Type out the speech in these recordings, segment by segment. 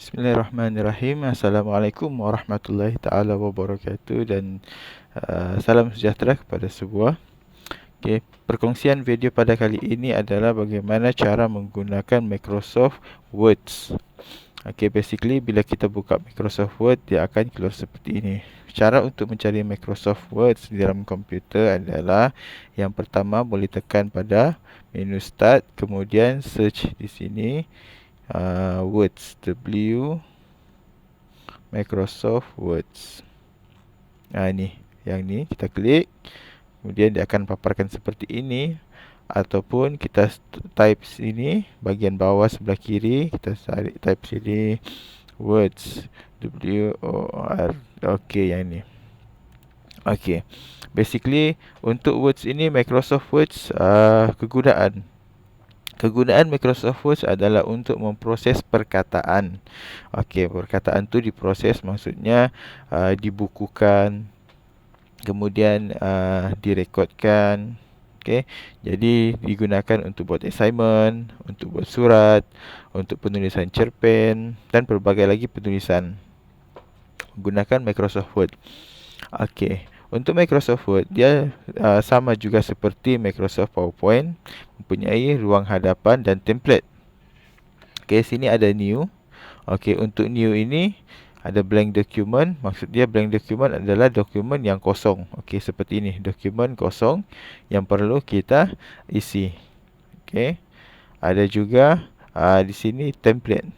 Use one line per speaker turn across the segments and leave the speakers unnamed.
Bismillahirrahmanirrahim. Assalamualaikum warahmatullahi taala wabarakatuh dan salam sejahtera kepada semua. Okey, perkongsian video pada kali ini adalah bagaimana cara menggunakan Microsoft Words. Okey, basically bila kita buka Microsoft Word, dia akan keluar seperti ini. Cara untuk mencari Microsoft Words di dalam komputer adalah yang pertama boleh tekan pada menu Start, kemudian search di sini Words, Microsoft Words. Ini, yang ni kita klik, kemudian dia akan paparkan seperti ini, ataupun kita type sini bahagian bawah sebelah kiri, kita type sini Words, W-O-R. Okey, yang ni. Okey, basically untuk Words ini, Microsoft Words Kegunaan Microsoft Words adalah untuk memproses perkataan. Okey, perkataan tu diproses maksudnya dibukukan, kemudian direkodkan. Okey, jadi digunakan untuk buat assignment, untuk buat surat, untuk penulisan cerpen dan pelbagai lagi penulisan menggunakan Microsoft Word. Okey, untuk Microsoft Word dia sama juga seperti Microsoft PowerPoint, mempunyai ruang hadapan dan template. Okey, sini ada new. Okey, untuk new ini ada blank document. Maksud dia blank document adalah dokumen yang kosong. Okey, seperti ini, dokumen kosong yang perlu kita isi. Okey, ada juga di sini template,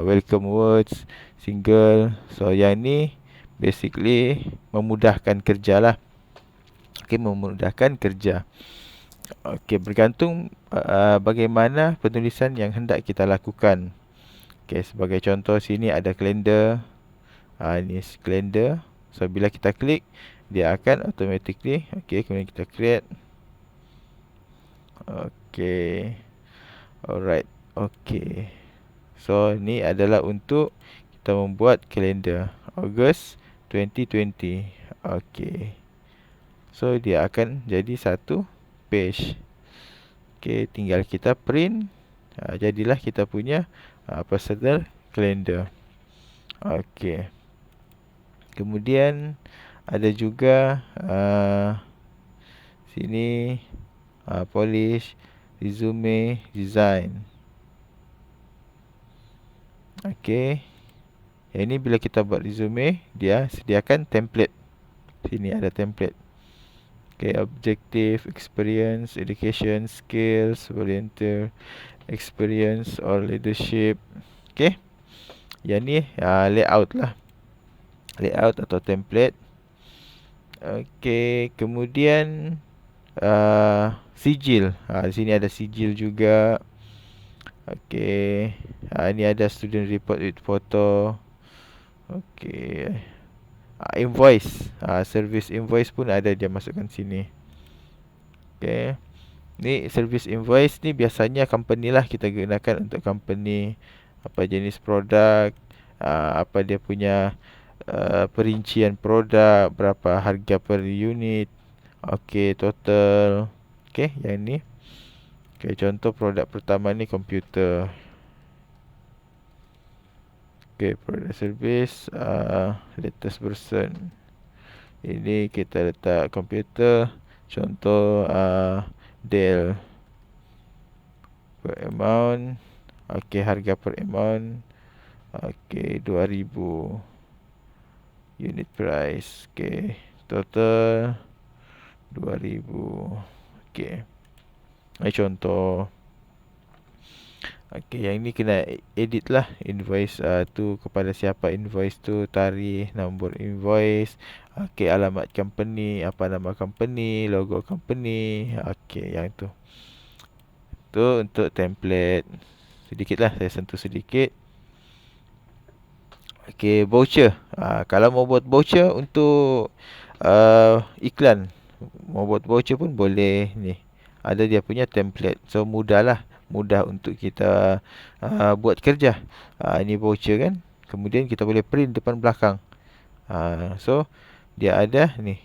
welcome words, single. So yang ni basically memudahkan kerja lah. Okey, memudahkan kerja. Okey, bergantung bagaimana penulisan yang hendak kita lakukan. Okey, sebagai contoh sini ada kalender. Ini kalender. So bila kita klik, dia akan automatically. Okey, kemudian kita create. Okey. Alright. Okey. So ni adalah untuk kita membuat kalender Ogos 2020. Okey. So dia akan jadi satu page. Okey, tinggal kita print. Jadilah kita punya personal calendar. Okey. Kemudian ada juga sini polish, resume, design. Okey. Yang ini bila kita buat resume, dia sediakan template. Sini ada template. Okay, objective, experience, education, skills, volunteer, experience or leadership. Okay, yang ni layout lah, layout atau template. Okay, kemudian sijil. Di sini ada sijil juga. Okay, ini ada student report with photo. Okay, invoice, service invoice pun ada dia masukkan sini. Okay, ni service invoice ni biasanya company lah kita gunakan untuk company, apa jenis produk, apa dia punya perincian produk, berapa harga per unit. Okay, total. Okay, yang ni. Okay, contoh produk pertama ni komputer. Okay, product service, latest version. Ini kita letak komputer. Contoh Dell. Per amount. Okay, harga per amount. Okay, 2000. Unit price. Okay, total 2000. Okay, ini contoh. Okey, yang ni kena edit lah invoice tu, kepada siapa invoice tu, tarikh, nombor invoice, okey, alamat company, apa nama company, logo company. Okey, yang tu. Tu untuk template. Sedikitlah saya sentuh sedikit. Okey, voucher. Kalau mau buat voucher untuk iklan, mau buat voucher pun boleh ni. Ada dia punya template. So mudahlah, mudah untuk kita buat kerja. Ini voucher kan. Kemudian kita boleh print depan belakang. So dia ada ni,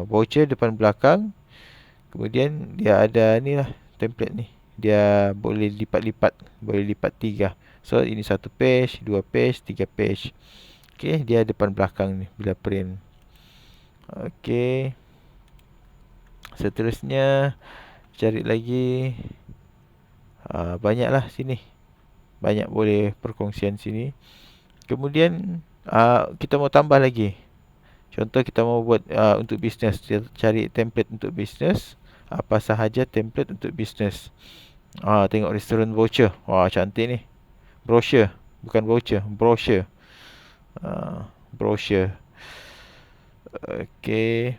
voucher depan belakang. Kemudian dia ada ni lah template ni. Dia boleh lipat-lipat, boleh lipat 3. So ini satu page, dua page, tiga page. Okay, dia depan belakang ni bila print. Okay, seterusnya cari lagi. Banyaklah sini, banyak boleh perkongsian sini. Kemudian kita mau tambah lagi. Contoh kita mau buat untuk bisnes, kita cari template untuk bisnes. Apa sahaja template untuk bisnes. Tengok restoran voucher. Wah, cantik ni. Brochure, bukan voucher, brochure. Brochure. Okey.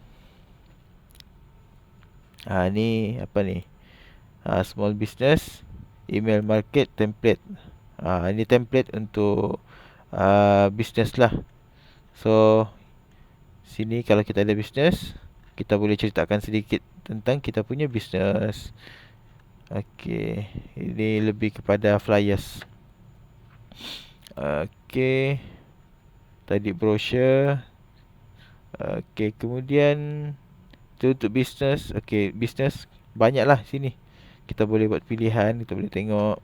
Ni apa ni? Small business, email market template. Ini template untuk business lah. So sini kalau kita ada business, kita boleh ceritakan sedikit tentang kita punya business. Okey, ini lebih kepada flyers. Okey, tadi brochure. Okey, kemudian itu untuk business. Okey, business banyaklah sini. Kita boleh buat pilihan, kita boleh tengok.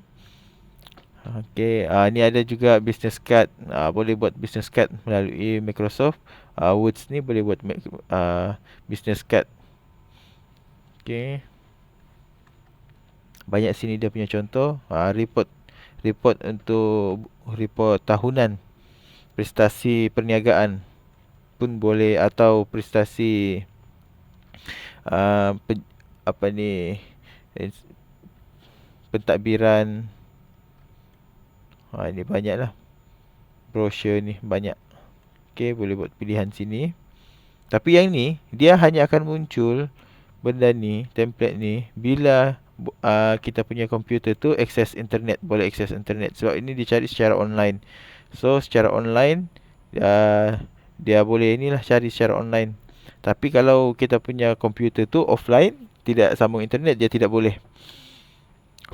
Okey, ni ada juga business card. Boleh buat business card melalui Microsoft Words ni, boleh buat business card. Okey. Banyak sini dia punya contoh. Report untuk report tahunan. Prestasi perniagaan pun boleh, atau prestasi apa ni, pentadbiran. Ini banyak lah. Brochure ni banyak. Okey, boleh buat pilihan sini. Tapi yang ni, dia hanya akan muncul benda ni, template ni, bila kita punya komputer tu akses internet, boleh akses internet. Sebab ini dicari secara online. So, secara online, dia boleh inilah cari secara online. Tapi kalau kita punya komputer tu offline, tidak sambung internet, dia tidak boleh.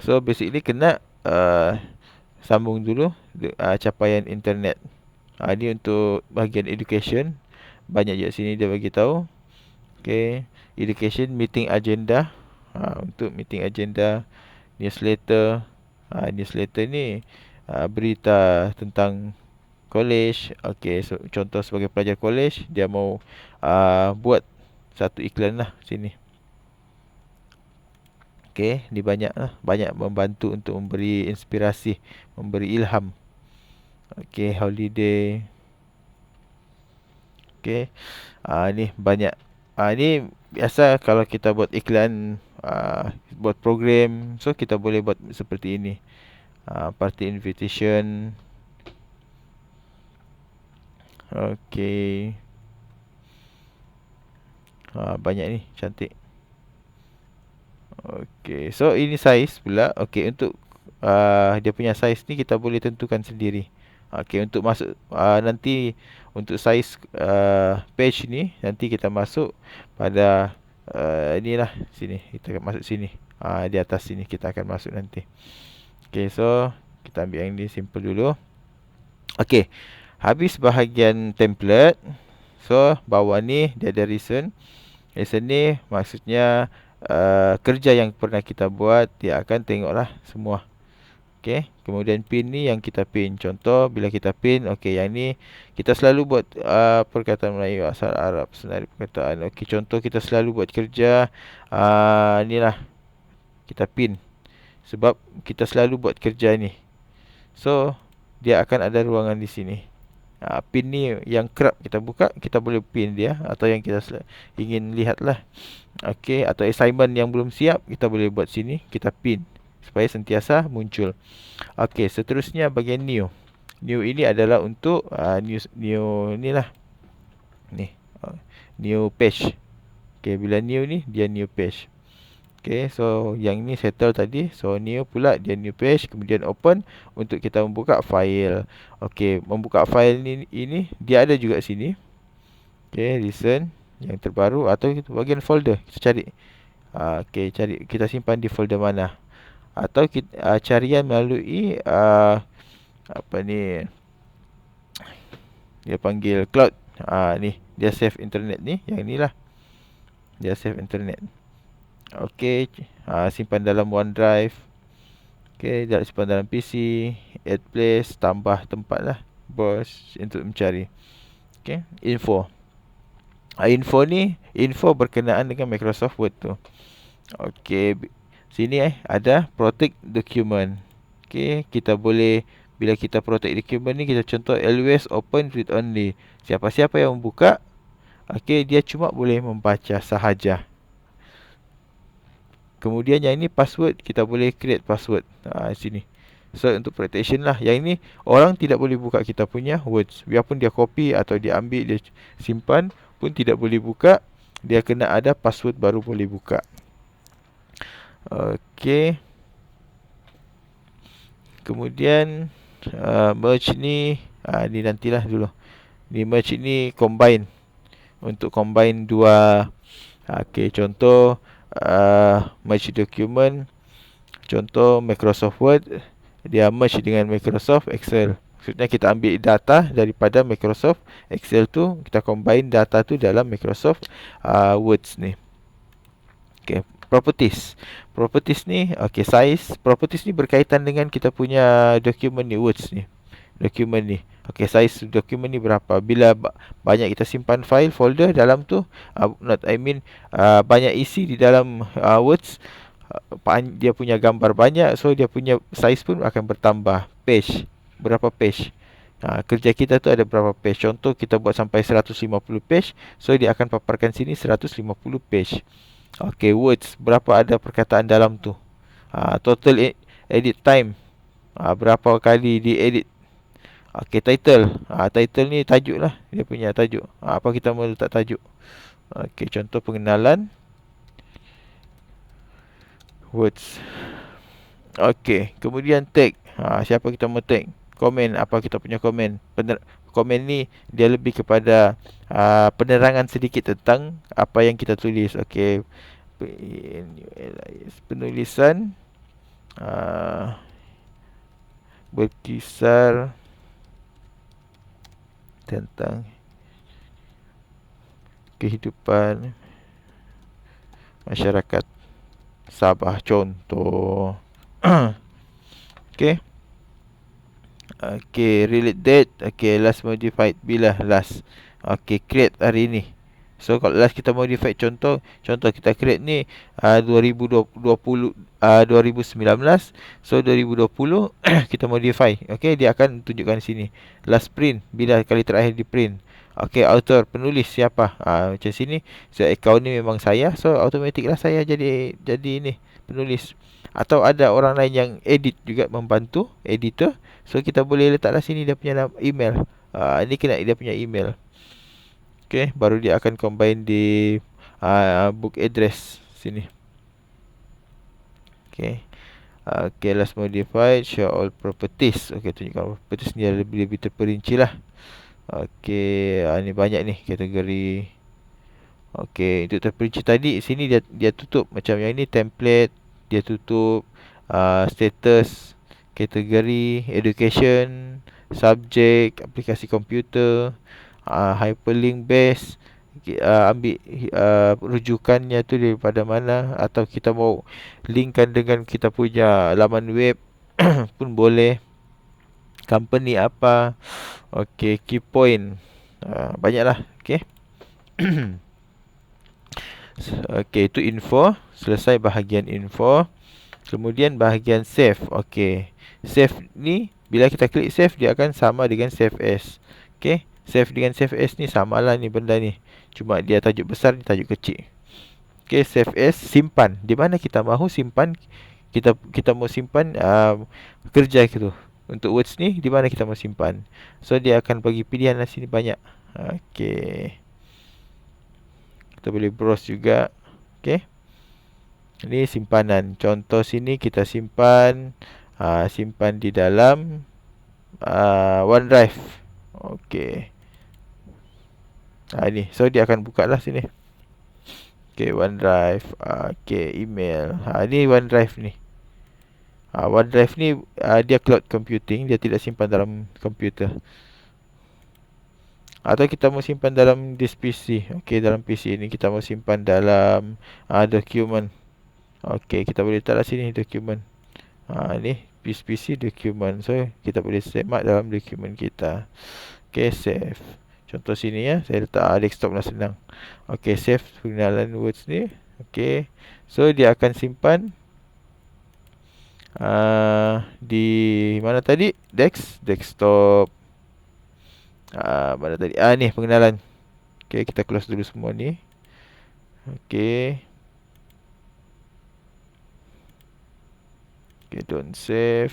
So, basically kena sambung dulu capaian internet. Ini untuk bahagian education. Banyak je sini dia bagi tahu. Okay, education meeting agenda. Untuk meeting agenda, newsletter. Newsletter ni berita tentang college. Okay, so, contoh sebagai pelajar college, dia mau buat satu iklan lah sini. Okay, ni banyak lah. Banyak membantu untuk memberi inspirasi, memberi ilham. Okay, holiday. Okay, ni banyak. Ni biasa kalau kita buat iklan, buat program, so kita boleh buat seperti ini. Party invitation. Okay. Banyak ni, cantik. Okay, so ini size pula. Okay, untuk dia punya size ni kita boleh tentukan sendiri. Okay, untuk masuk nanti untuk size page ni, nanti kita masuk pada inilah sini. Kita akan masuk sini. Di atas sini kita akan masuk nanti. Okay, so kita ambil yang ni simple dulu. Okay, habis bahagian template. So bawah ni dia ada reason. Reason ni maksudnya kerja yang pernah kita buat, dia akan tengoklah semua. Okey, kemudian pin ni yang kita pin. Contoh bila kita pin, okey, yang ni kita selalu buat perkataan Melayu asal Arab, senarai perkataan. Okey, contoh kita selalu buat kerja inilah kita pin. Sebab kita selalu buat kerja ni. So, dia akan ada ruangan di sini. Pin ni yang kerap kita buka, kita boleh pin dia, atau yang kita ingin lihat lah. Okey, atau assignment yang belum siap, kita boleh buat sini, kita pin supaya sentiasa muncul. Okey, seterusnya bahagian new. New ini adalah untuk new ni lah. Ni, new page. Okey, bila new ni dia new page. Okay, so yang ni settle tadi. So new pula dia new page. Kemudian open untuk kita membuka file. Okay, membuka file ni ini dia ada juga sini. Okay, listen yang terbaru, atau bahagian folder kita cari. Okay, cari, kita simpan di folder mana. Atau kita carian melalui apa ni, dia panggil cloud. Ni dia save internet ni, yang ni lah. Dia save internet. Okey, simpan dalam OneDrive. Okay, dah simpan dalam PC, add place, tambah tempat lah bos untuk mencari. Okay, info. Info ni, info berkenaan dengan Microsoft Word tu. Okay, sini ada protect document. Okay, kita boleh, bila kita protect document ni, kita contoh always open read only. Siapa-siapa yang membuka, okay, dia cuma boleh membaca sahaja. Kemudian yang ini password, kita boleh create password sini. So untuk protection lah. Yang ini orang tidak boleh buka kita punya words. Biarpun dia copy atau dia ambil, dia simpan pun tidak boleh buka. Dia kena ada password baru boleh buka. Okey. Kemudian merge ni ni nantilah dulu. Ni merge ni combine. Untuk combine dua. Okey, contoh merge document. Contoh Microsoft Word, dia merge dengan Microsoft Excel. Maksudnya kita ambil data daripada Microsoft Excel tu, kita combine data tu dalam Microsoft Words ni. Okay, properties. Properties ni, okay, size. Properties ni berkaitan dengan kita punya dokumen ni, Words ni. Dokumen ni. Okay, size dokumen ni berapa. Bila banyak kita simpan file, folder dalam tu, banyak isi di dalam Words, dia punya gambar banyak, so dia punya size pun akan bertambah. Page, berapa page. Kerja kita tu ada berapa page. Contoh kita buat sampai 150 page, so dia akan paparkan sini 150 page. Okay, words, berapa ada perkataan dalam tu. Total edit time, berapa kali di edit. Okay, title. Title ni tajuk lah, dia punya tajuk. Apa kita mau letak tajuk. Okay, contoh pengenalan words. Okey, kemudian tag. Siapa kita mau tag? Komen, apa kita punya komen? Komen ni dia lebih kepada penerangan sedikit tentang apa yang kita tulis. Okey. Penulisan berkisar tentang kehidupan masyarakat Sabah, contoh. Okay. Okay, relate date. Okay, last modified bila last. Okay, create hari ni. So kalau last kita modify, contoh kita create ni 2020 2019. So 2020 kita modify. Okay, dia akan tunjukkan sini. Last print, bila kali terakhir di print. Okay, author, penulis siapa? Macam sini. So account ni memang saya. So automatic lah saya jadi ni penulis. Atau ada orang lain yang edit juga, membantu editor. So kita boleh letaklah sini dia punya email. Ini kena dia punya email. Okay, baru dia akan combine di book address sini. Okay. Okay, last modified, show all properties. Okay, tunjukkan properties ni lebih terperinci lah. Okey, ni banyak ni kategori. Okey, untuk terperinci tadi sini dia tutup. Macam yang ini template, dia tutup. Status, kategori, education, subject, aplikasi komputer, hyperlink base. Ambil rujukannya tu daripada mana, atau kita mau linkkan dengan kita punya laman web pun boleh. Company apa. Okay, key point. Banyaklah. Okay. Okay, itu info. Selesai bahagian info. Kemudian bahagian save. Okay, save ni, bila kita klik save, dia akan sama dengan save as. Okay, save dengan save as ni samalah ni benda ni. Cuma dia tajuk besar, ni tajuk kecil. Okay, save as, simpan. Di mana kita mahu simpan. Kita mau simpan kerja gitu. Untuk words ni, di mana kita mau simpan. So dia akan bagi pilihan lah sini banyak. Okay, kita boleh browse juga. Okay, ini simpanan. Contoh sini kita simpan simpan di dalam OneDrive. Okay, ini, so dia akan buka lah sini. Okay, OneDrive. Okay, email. Ini OneDrive ni. OneDrive ni dia cloud computing, dia tidak simpan dalam komputer. Atau kita mau simpan dalam disk PC. Okey, dalam PC ni kita mau simpan dalam dokumen. Okey, kita boleh letaklah sini dokumen. Ni PC dokumen. So kita boleh semak dalam dokumen kita. Okay, save. Contoh sini ya, saya letak desktop lah, senang. Okay, save pengenalan words ni. Okay, so dia akan simpan di mana tadi? Desktop. Mana tadi? Ni pengenalan. Okay, kita close dulu semua ni. Okay. Okay, don't save.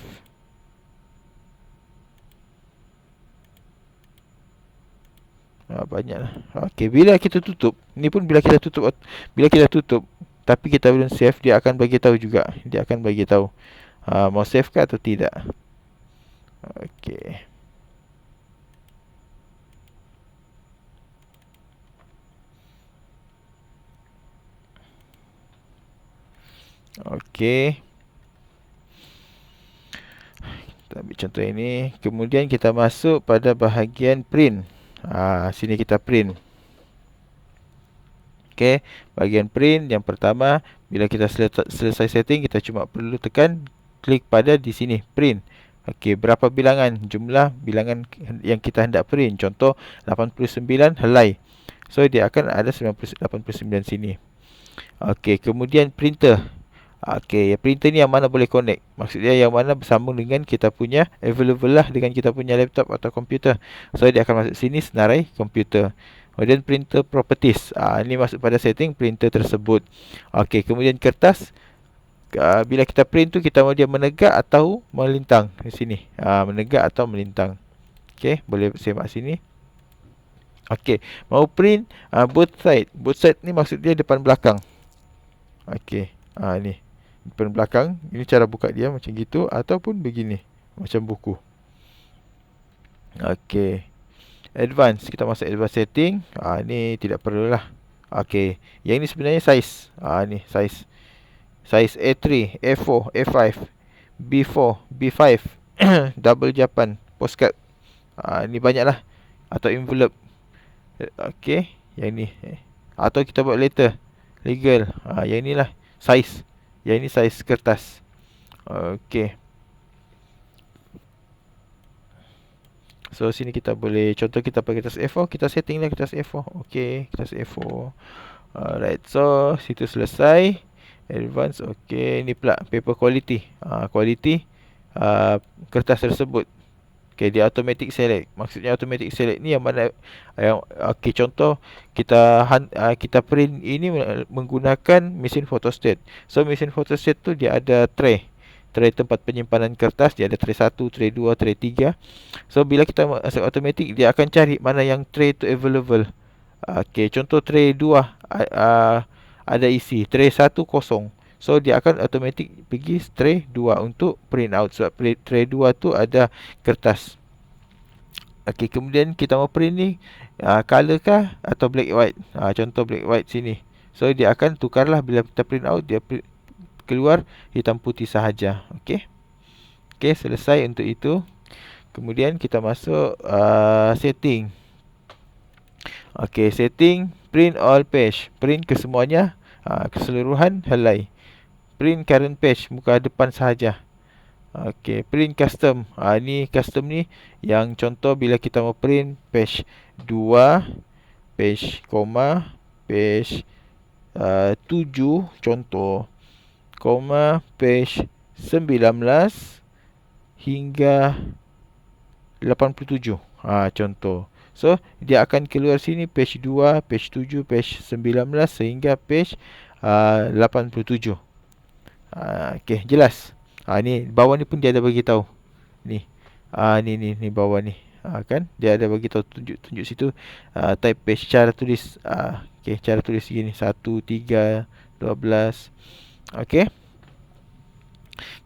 Banyak lah. Okay, bila kita tutup, ni pun bila kita tutup, tapi kita belum save, dia akan bagi tahu juga. Dia akan bagi tahu mau save ke atau tidak. Okay. Okay. Kita ambil contoh ini. Kemudian kita masuk pada bahagian print. Sini kita print. Okay, bahagian print yang pertama, bila kita selesai setting, kita cuma perlu tekan klik pada di sini print. Okay, berapa bilangan, jumlah bilangan yang kita hendak print. Contoh 89 helai. So dia akan ada 89 sini. Okay, kemudian printer. Okay, printer ni yang mana boleh connect. Maksudnya yang mana bersambung dengan kita punya, available lah dengan kita punya laptop atau komputer. So dia akan masuk sini, senarai komputer. Kemudian printer properties. Ini masuk pada setting printer tersebut. Okay, kemudian kertas. Bila kita print tu, kita mau dia menegak atau melintang di sini. Menegak atau melintang. Okay, boleh semak sini. Okay, mau print both side. Both side ni maksud dia depan belakang. Okay, ni depan belakang. Ini cara buka dia macam gitu, ataupun begini, macam buku. Okay, advance. Kita masuk advance setting. Ni tidak perlulah. Okay, yang ni sebenarnya size. Ni size. Size A3, A4, A5, B4, B5, double Japan, postcard. Ni banyak lah. Atau envelope. Okay, yang ni. Atau kita buat letter, legal. Yang ni lah size. Yang ni saiz kertas. Okay. So sini kita boleh, contoh kita pakai kertas A4, kita setting lah kertas A4. Okay, kertas A4. Alright, so situ selesai. Advance, okay. Ni pula paper quality. Quality kertas tersebut. Okay, dia automatic select. Maksudnya automatic select ni yang mana okay, contoh kita print ini menggunakan mesin photostat. So mesin photostat tu dia ada tray tempat penyimpanan kertas. Dia ada tray 1, tray 2, tray 3. So bila kita masuk automatic, dia akan cari mana yang tray tu available. Okay, contoh tray 2 ada isi, tray 1 kosong. So dia akan automatic pergi tray 2 untuk print out. Sebab tray 2 tu ada kertas. Okay, kemudian kita mau print ni color kah atau black white. Contoh black white sini. So dia akan tukarlah bila kita print out, dia keluar hitam putih sahaja. Okay. Okay, selesai untuk itu. Kemudian kita masuk setting. Okay, setting print all page. Print kesemuanya, keseluruhan helai. Print current page, muka depan sahaja. Okay, print custom. Ni custom ni yang contoh bila kita mau print page 2, page koma, page 7 contoh, koma, page 19 hingga 87. Contoh. So dia akan keluar sini page 2, page 7, page 19 sehingga page 87. Okay, jelas. Ni bawah ni pun dia ada bagi tahu. Ni. Ni bawah ni. Kan dia ada bagi tahu, tunjuk situ type page, cara tulis. Okay, cara tulis gini 1, 3, 12. Okay.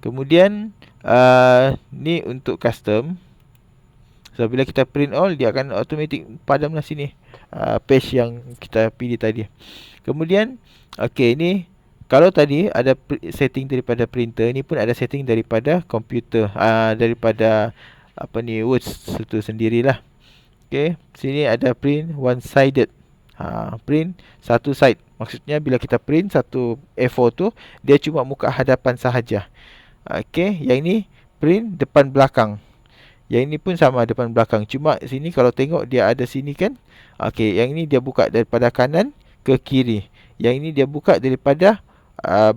Kemudian ni untuk custom. So bila kita print all, dia akan automatic padamlah sini page yang kita pilih tadi. Kemudian okay, ni kalau tadi ada setting daripada printer, ni pun ada setting daripada komputer, daripada words itu sendirilah. Okay, sini ada print one sided. Print satu side. Maksudnya bila kita print satu A4 tu, dia cuma muka hadapan sahaja. Okay, yang ni print depan belakang. Yang ini pun sama, depan belakang. Cuma sini kalau tengok dia ada sini kan. Okey, yang ini dia buka daripada kanan ke kiri. Yang ini dia buka daripada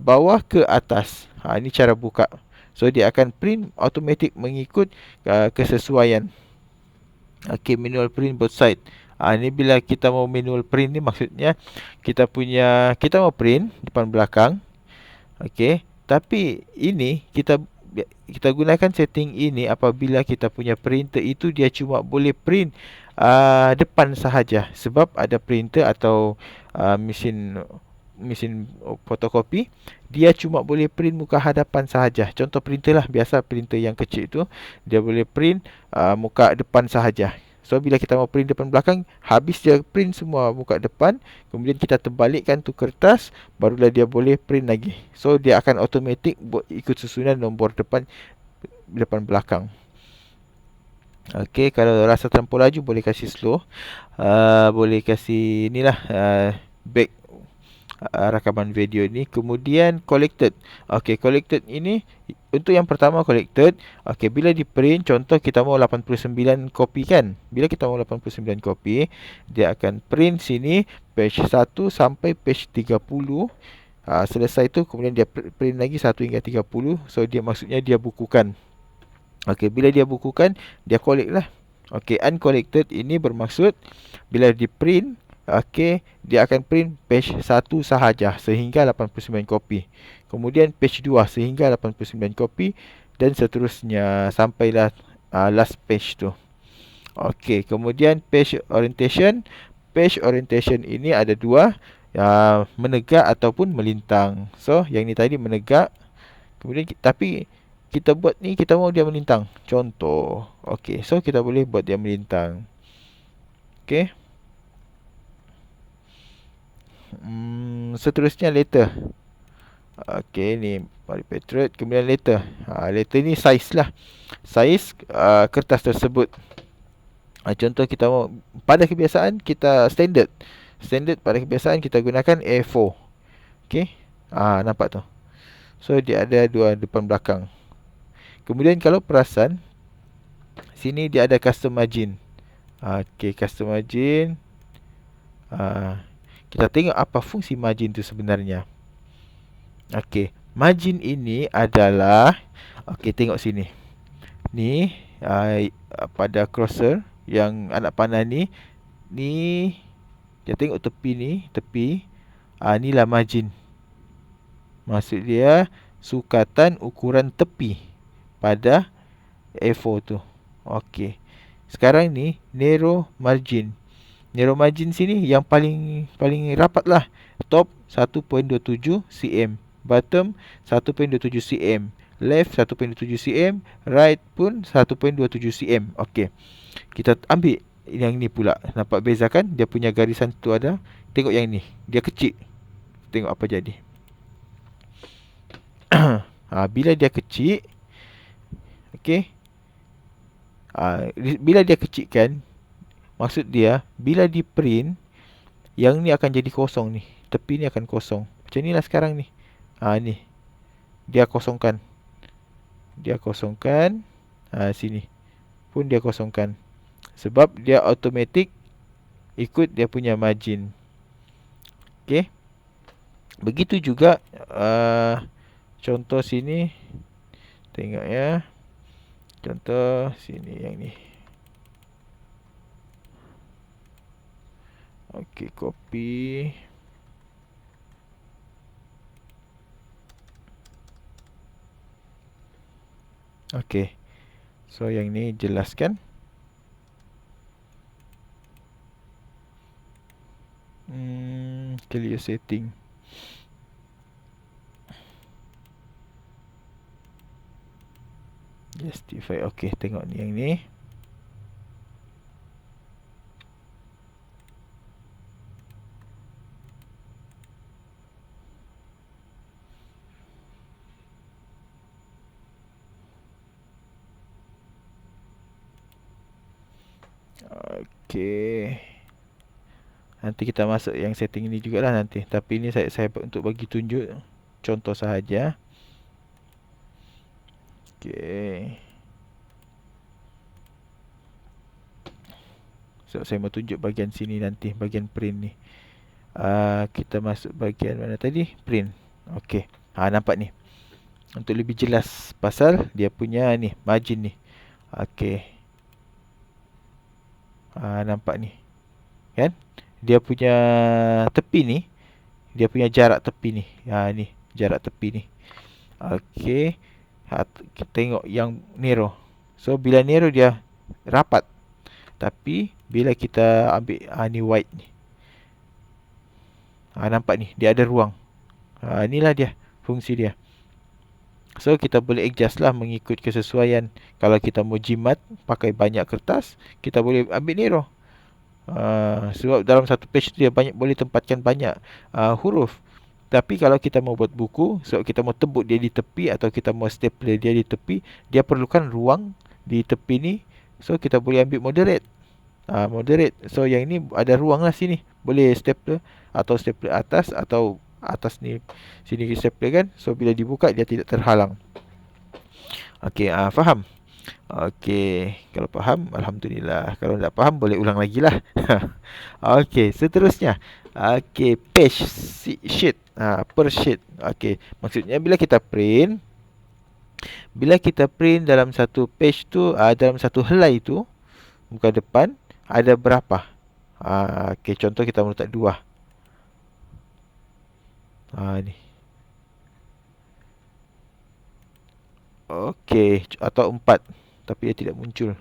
bawah ke atas. Ini cara buka. So dia akan print automatic mengikut kesesuaian. Okey, manual print both side. Ni bila kita mau manual print ni maksudnya kita mau print depan belakang. Okey, tapi ini kita gunakan setting ini apabila kita punya printer itu dia cuma boleh print depan sahaja, sebab ada printer atau mesin fotokopi dia cuma boleh print muka hadapan sahaja. Contoh printer lah, biasa printer yang kecil tu dia boleh print muka depan sahaja. So bila kita mau print depan belakang, habis dia print semua muka depan, kemudian kita terbalikkan tu kertas, barulah dia boleh print lagi. So dia akan automatic ikut susunan nombor depan belakang. Okey, kalau rasa terlampau laju boleh kasih slow. Boleh kasih inilah back rakaman video ni. Kemudian collected. Okey, collected ini untuk yang pertama collected. Okey, bila di print, contoh kita mau 89 kopi kan. Bila kita mau 89 kopi, dia akan print sini page 1 sampai page 30. Selesai tu kemudian dia print lagi 1 hingga 30. So dia maksudnya dia bukukan. Okey, bila dia bukukan, dia collect lah. Okey, uncollected ini bermaksud bila di print, okey, dia akan print page 1 sahaja sehingga 89 kopi. Kemudian page 2 sehingga 89 kopi dan seterusnya sampailah last page tu. Okey, kemudian page orientation. Page orientation ini ada dua, menegak ataupun melintang. So, yang ni tadi menegak. Kemudian tapi kita buat ni, kita mau dia melintang. Contoh. Okey, so kita boleh buat dia melintang. Okey. Seterusnya letter. Okey, ni Patriot. Kemudian letter. Letter ni size lah. Size kertas tersebut. Contoh kita mau, pada kebiasaan kita standard. Standard pada kebiasaan kita gunakan A4. Okey. Nampak tu. So dia ada dua depan belakang. Kemudian kalau perasan, sini dia ada custom margin. Okey, custom margin. Kita tengok apa fungsi margin tu sebenarnya. Okey, margin ini adalah, okey, tengok sini. Ni pada crosser yang anak panah ni kita tengok tepi ni, inilah margin. Maksud dia sukatan ukuran tepi pada A4 tu. Okey. Sekarang ni narrow margin. Narrow margin sini yang paling rapat lah. Top 1.27 cm, bottom 1.27 cm, left 1.27 cm, right pun 1.27 cm. Okey. Kita ambil yang ni pula. Nampak beza kan? Dia punya garisan tu ada. Tengok yang ni, dia kecil. Tengok apa jadi. Bila dia kecil, okey. Bila dia kecilkan, maksud dia bila di print, yang ni akan jadi kosong ni. Tepi ni akan kosong. Macam ni lah sekarang ni. Ni. Dia kosongkan. Sini pun dia kosongkan. Sebab dia automatic ikut dia punya margin. Okey. Begitu juga contoh sini. Tengok ya. Contoh sini yang ni. Okey, copy. Okey. So yang ni jelaskan. Clear setting. Justify. Okey, tengok ni yang ni. Okey. Nanti kita masuk yang setting ni jugalah nanti. Tapi ni saya untuk bagi tunjuk contoh sahaja. Okey. So, saya mau tunjuk bahagian sini nanti, bahagian print ni. Kita masuk bahagian mana tadi? Print. Okey. Nampak ni. Untuk lebih jelas pasal dia punya ni, margin ni. Okey. Nampak ni. Kan? Dia punya tepi ni, dia punya jarak tepi ni. Ni, jarak tepi ni. Okey. Kita tengok yang narrow. So, bila narrow dia rapat. Tapi, bila kita ambil ni wide ni. Nampak ni, dia ada ruang. Inilah dia, fungsi dia. So, kita boleh adjust lah mengikut kesesuaian. Kalau kita mau jimat, pakai banyak kertas, kita boleh ambil narrow. Sebab dalam satu page tu dia boleh tempatkan banyak huruf. Tapi kalau kita mau buat buku, sebab kita mau tebuk dia di tepi atau kita mau stapler dia di tepi, dia perlukan ruang di tepi ni. So, kita boleh ambil moderate. Moderate. So, yang ini ada ruang lah sini. Boleh stapler atau stapler atas atau atas ni sini stapler kan. So, bila dibuka dia tidak terhalang. Okey, faham? Okey, kalau faham alhamdulillah. Kalau tak faham boleh ulang lagi lah. Okey, seterusnya. Okey, page sheet. Per sheet. Okey, maksudnya bila kita print dalam satu page tu, dalam satu helai tu, muka depan ada berapa? Okey, contoh kita letak 2. Ni. Okey, atau 4. Tapi dia tidak muncul.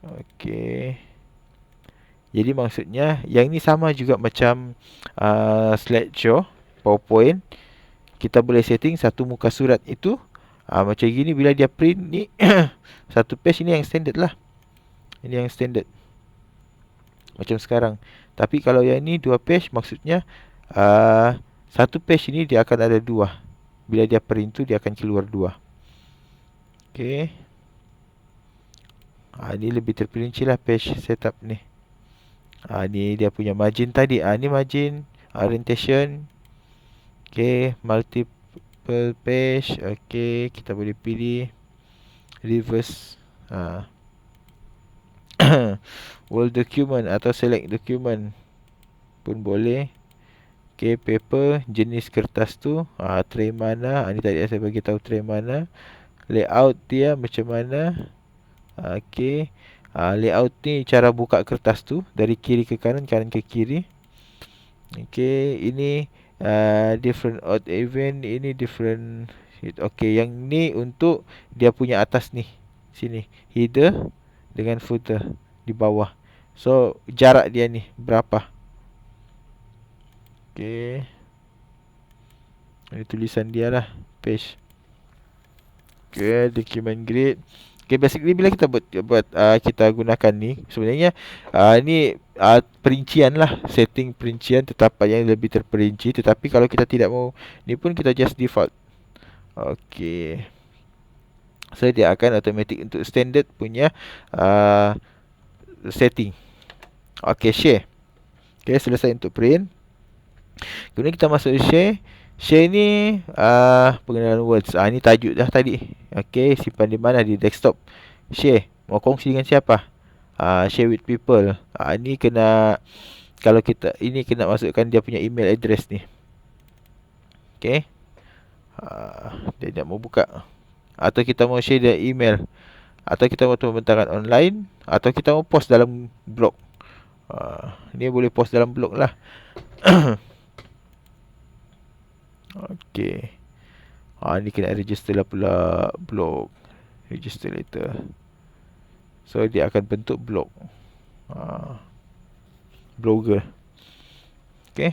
Okey. Jadi maksudnya yang ni sama juga macam slideshow, PowerPoint. Kita boleh setting satu muka surat itu macam gini. Bila dia print ni satu page ni yang standard lah. Ini yang standard. Macam sekarang. Tapi kalau yang ni 2 page, maksudnya satu page ni dia akan ada 2. Bila dia print tu dia akan keluar 2. Okey. Ni lebih terperinci lah page setup ni. Ni dia punya margin tadi. Ni margin, orientation. Okey, multiple page. Okey, kita boleh pilih reverse. Whole document atau select document pun boleh. Okey, paper, jenis kertas tu, tray mana. Ni tadi saya bagi tahu tray mana. Layout dia macam mana. Okey. Layout ni cara buka kertas tu dari kiri ke kanan, kanan ke kiri. Okey, ini different odd event, ini different. Okey, yang ni untuk dia punya atas ni. Sini, header dengan footer di bawah. So, jarak dia ni berapa? Okey. Ini tulisan dia lah, page. Okey, document grid. Okay, basically bila kita buat kita gunakan ni, sebenarnya ni perincian lah, setting perincian tetapan yang lebih terperinci. Tetapi kalau kita tidak mau ni pun, kita just default. Okey. So dia akan automatic untuk standard punya setting. Okey, share. Okey, selesai untuk print. Kemudian kita masuk share. Share ni pengenalan words. Ni tajuk dah tadi. Okey, simpan di mana? Di desktop. Share. Mau kongsi dengan siapa? Share with people. Ni kena, kalau kita ini kena masukkan dia punya email address ni. Okey. Dia nak mau buka. Atau kita mau share dia email. Atau kita mau pembentaran online. Atau kita mau post dalam blog. Ni boleh post dalam blog lah. Okey. Ni kena register lah pula blog. Register later. So dia akan bentuk blog. Blogger. Okey.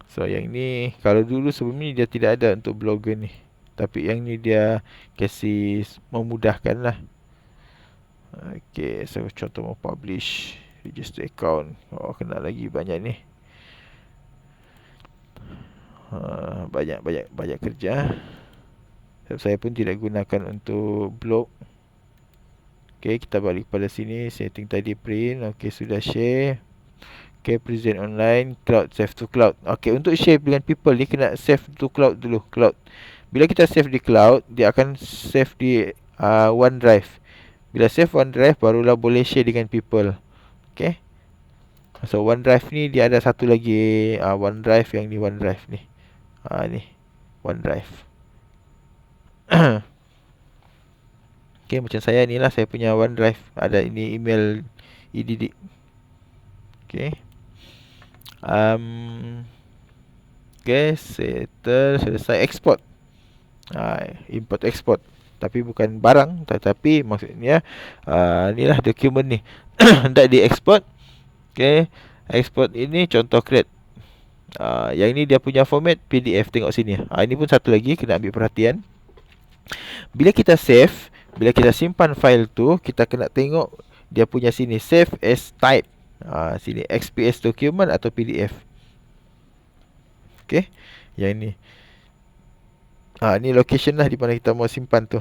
So yang ni, kalau dulu sebelum ni dia tidak ada untuk blogger ni. Tapi yang ni dia kasih memudahkan lah. Okey, so contoh mau publish, register account. Kena lagi banyak ni. Banyak kerja. Sebab saya pun tidak gunakan untuk blog. Okey, kita balik pada sini. Setting tadi print. Okey, sudah share. Okay, present online, cloud, save to cloud. Okay, untuk share dengan people ni kena save to cloud dulu, cloud. Bila kita save di cloud, dia akan save di OneDrive. Bila save OneDrive, barulah boleh share dengan people. Okay. So OneDrive ni dia ada satu lagi OneDrive yang ni OneDrive ni. Ni OneDrive. Okay, macam saya ni lah, saya punya OneDrive. Ada ini email EDD. Okay. Okay, settle, selesai, export. Import export. Tapi bukan barang, tetapi maksudnya inilah dokumen ni. Hendak di export. Okay, export ini contoh create. Yang ini dia punya format PDF, tengok sini. Ini pun satu lagi kena ambil perhatian. Bila kita save, bila kita simpan file tu, kita kena tengok dia punya sini, save as type. Sini XPS document atau PDF. Okay, yang ini. Ni location lah di mana kita mau simpan tu.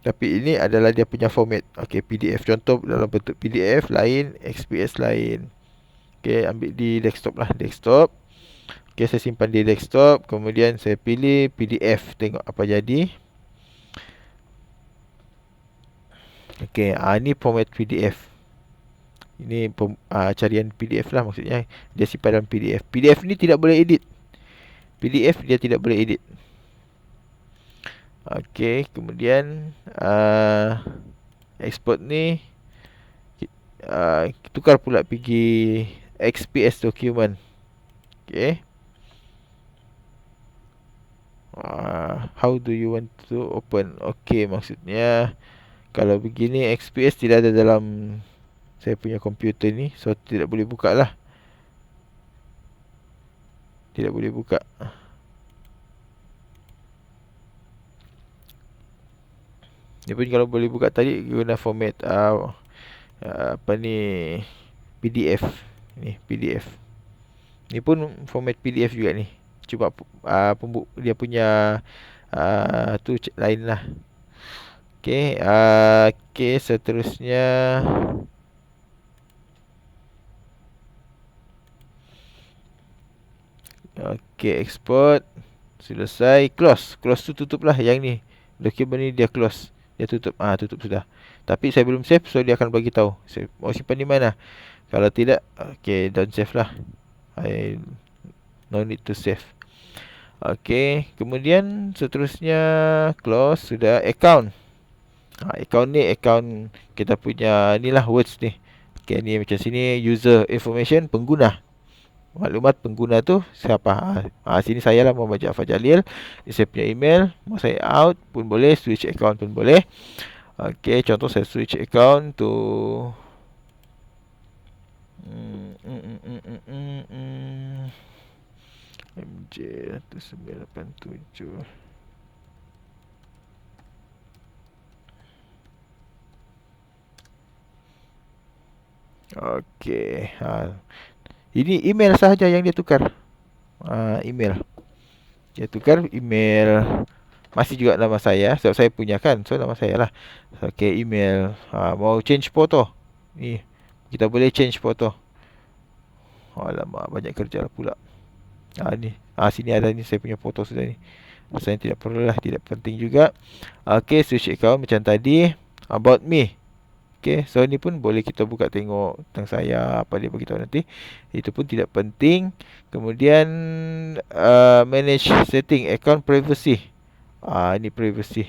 Tapi ini adalah dia punya format. Okay, PDF. Contoh dalam bentuk PDF lain, XPS lain. Okay, ambil di desktop lah, desktop. Okay, saya simpan di desktop. Kemudian saya pilih PDF. Tengok apa jadi. Okay, ni format PDF. Ini carian PDF lah maksudnya. Dia simpan dalam PDF. PDF ni tidak boleh edit. PDF dia tidak boleh edit. Okay, kemudian export ni tukar pula pergi XPS document. Okay. How do you want to open? Okay, maksudnya kalau begini XPS tidak ada dalam saya punya komputer ni, so tidak boleh buka lah. Tidak boleh buka. Dia pun kalau boleh buka tadi guna format apa ni, PDF. Ni PDF. Ni pun format PDF juga ni. Cuma dia punya tu lain lah. Okay, okay, seterusnya okay, export. Selesai, close. Close tu tutup lah yang ni. Dokumen ni dia close. Dia tutup. Tutup sudah. Tapi saya belum save, so dia akan bagi tahu. Saya mau simpan di mana. Kalau tidak, okay, don't save lah. I no need to save. Okay, kemudian seterusnya close sudah. Account. Account ni account kita punya ni lah, words ni. Okay, ni macam sini user information, pengguna. Maklumat pengguna tu siapa. Sini saya lah, Muhammad Jaafar Jalil. Ini saya punya email. Mau saya out pun boleh, switch account pun boleh. Okay, contoh saya switch account to MJ 1987. Okay, ini email sahaja yang dia tukar. Email. Dia tukar email. Masih juga nama saya, sebab saya punya kan. So nama saya lah. Okay, email. Mau change foto. Ni, kita boleh change foto. Alamak, banyak kerja pula. Ni. Sini ada ni, saya punya foto sudah ni. Saya tidak perlulah, tidak penting juga. Okay, switch account macam tadi. About me. Okay, so ni pun boleh kita buka tengok tentang saya, apa dia beritahu nanti. Itu pun tidak penting. Kemudian manage setting account privacy. Ini privacy.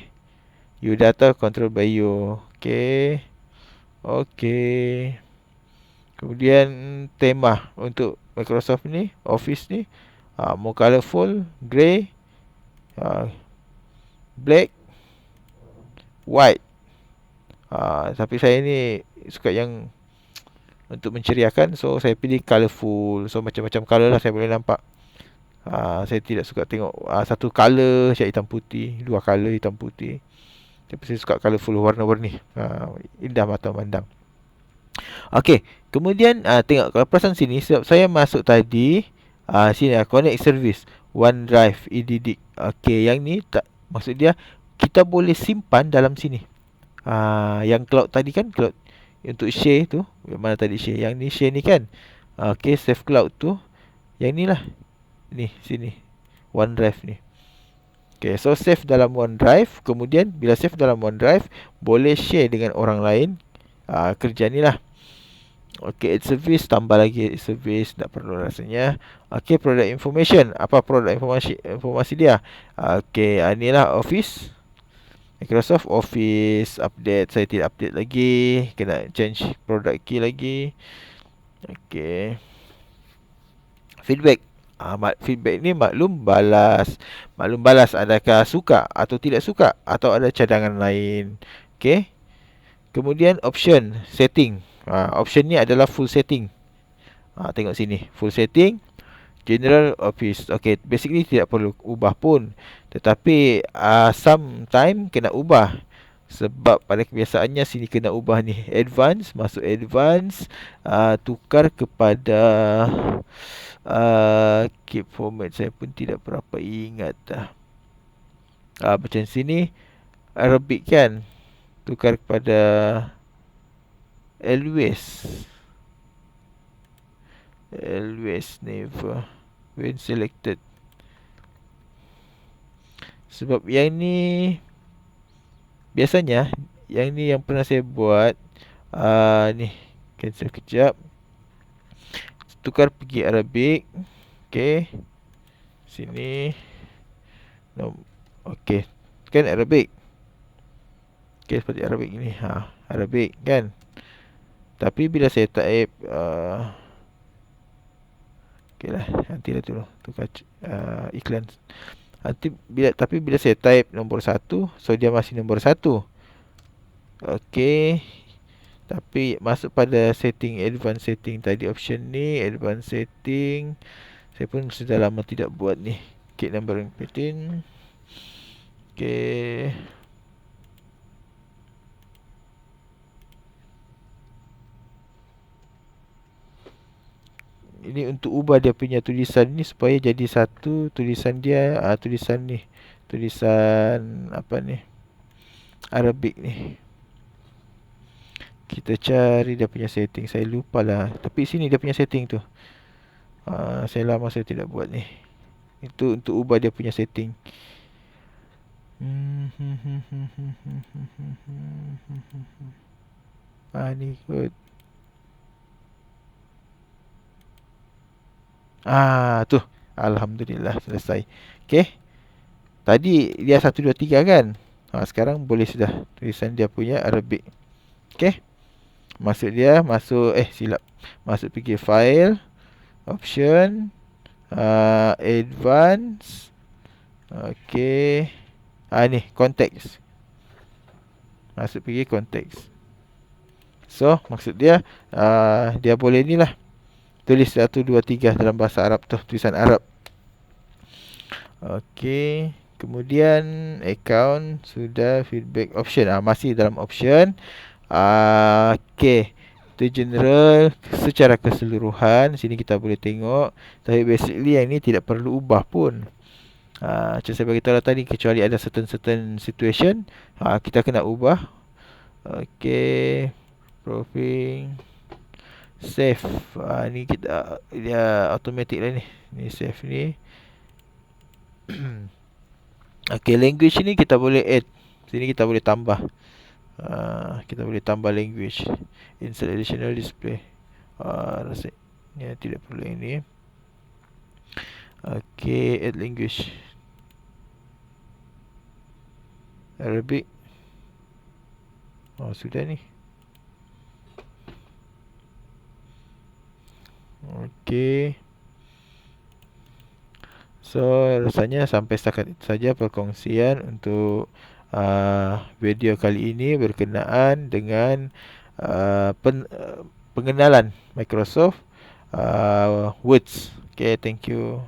Your data control by you. Okay. Okay. Kemudian tema untuk Microsoft ni, Office ni, more colourful, grey, black, white. Tapi saya ni suka yang untuk menceriakan, so saya pilih colourful. So macam-macam colour lah saya boleh nampak. Saya tidak suka tengok satu colour macam hitam putih, dua colour hitam putih. Tapi saya suka colourful, warna-warni. Indah mata memandang. Okey, kemudian tengok kalau perasan sini, sebab saya masuk tadi sini connect service OneDrive EDD. Okey, yang ni tak, maksud dia kita boleh simpan dalam sini. Yang cloud tadi kan, cloud untuk share tu, mana tadi share, yang ni share ni kan. Okey, save cloud tu yang ni lah. Ni, sini. OneDrive ni. Okay, so save dalam OneDrive. Kemudian bila save dalam OneDrive, boleh share dengan orang lain. Kerja ni lah. Okay, add service, tambah lagi add service, tak perlu rasanya. Okay, product information. Apa produk informasi dia? Okay, inilah Office. Microsoft Office update. Saya tidak update lagi. Kena change product key lagi. Okay. Feedback. Feedback ni maklum balas. Maklum balas adakah suka atau tidak suka, atau ada cadangan lain. Okay. Kemudian option, setting. Option ni adalah full setting. Tengok sini, full setting, general, office. Okay, basically tidak perlu ubah pun. Tetapi sometime kena ubah. Sebab pada kebiasaannya sini kena ubah ni. Advance, masuk advance, tukar kepada keep format. Saya pun tidak berapa ingat dah. Macam sini Arabic kan, tukar kepada always. Always, never, when selected. Sebab yang ni biasanya, yang ni yang pernah saya buat. Ni, cancel kejap. Tukar pergi Arabic. Okay, sini. No. Okay, kan Arabic. Okay, seperti Arabic ni. Arabic kan. Tapi bila saya type okay lah, nantilah dulu tukar iklan. Tapi bila saya type nombor 1, so dia masih nombor 1. Okay. Tapi masuk pada setting, advanced setting tadi, option ni, advanced setting. Saya pun sudah lama tidak buat ni. Okay, number pattern. Okay. Ini untuk ubah dia punya tulisan ni supaya jadi satu tulisan dia. Tulisan ni, tulisan apa ni, Arabic ni. Kita cari dia punya setting. Saya lupa lah. Tapi sini dia punya setting tu. Saya lama saya tidak buat ni. Itu untuk ubah dia punya setting. Ni kot. Tu. Alhamdulillah selesai. Okay. Tadi dia 1, 2, 3 kan. Sekarang boleh sudah tulisan dia punya Arabic. Okay. Silap. Masuk pergi file, option, advance. Okay. Ni context. Masuk pergi context. So maksud dia dia boleh ni lah, tulis 1, 2, 3 dalam bahasa Arab tu, tulisan Arab. Okay. Kemudian account sudah, feedback, option. Masih dalam option. Okay. Itu general secara keseluruhan. Sini kita boleh tengok. Tapi basically yang ni tidak perlu ubah pun. Macam saya beritahu tadi, kecuali ada certain situation, kita kena ubah. Okay. Proofing, save. Ni kita, dia automatic lah ni. Ni save ni. Okay, language ni kita boleh add. Sini kita boleh tambah. Kita boleh tambah language. Insert additional display. Rasanya tidak perlu yang ni. Okay, add language. Arabic. Sudah ni. Okay. So rasanya sampai setakat itu saja perkongsian untuk video kali ini berkenaan dengan pengenalan Microsoft Words. Okay, thank you.